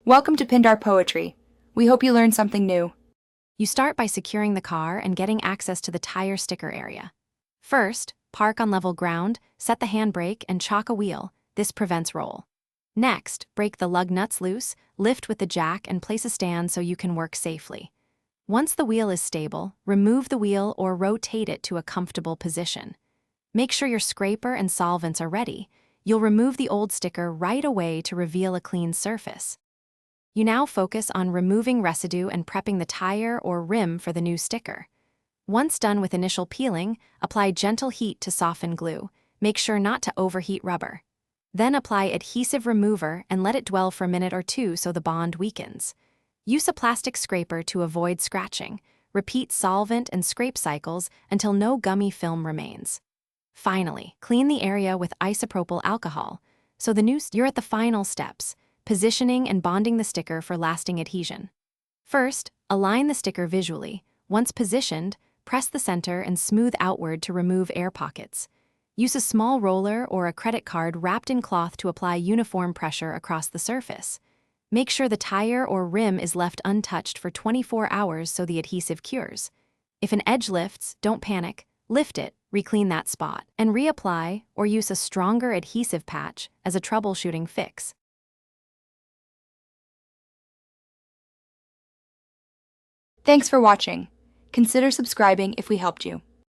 Welcome to Pindar Poetry. We hope you learned something new. You start by securing the car and getting access to the tire sticker area. First, park on level ground, set the handbrake, and chock a wheel. This prevents roll. Next, break the lug nuts loose, lift with the jack, and place a stand so you can work safely. Once the wheel is stable, remove the wheel or rotate it to a comfortable position. Make sure your scraper and solvents are ready. You'll remove the old sticker right away to reveal a clean surface. You now focus on removing residue and prepping the tire or rim for the new sticker. Once done with initial peeling, apply gentle heat to soften glue. Make sure not to overheat rubber. Then apply adhesive remover and let it dwell for a minute or two so the bond weakens. Use a plastic scraper to avoid scratching. Repeat solvent and scrape cycles until no gummy film remains. Finally, clean the area with isopropyl alcohol. So you're at the final steps, positioning and bonding the sticker for lasting adhesion. First, align the sticker visually. Once positioned, press the center and smooth outward to remove air pockets. Use a small roller or a credit card wrapped in cloth to apply uniform pressure across the surface. Make sure the tire or rim is left untouched for 24 hours so the adhesive cures. If an edge lifts, don't panic. Lift it, re-clean that spot, and reapply or use a stronger adhesive patch as a troubleshooting fix. Thanks for watching. Consider subscribing if we helped you.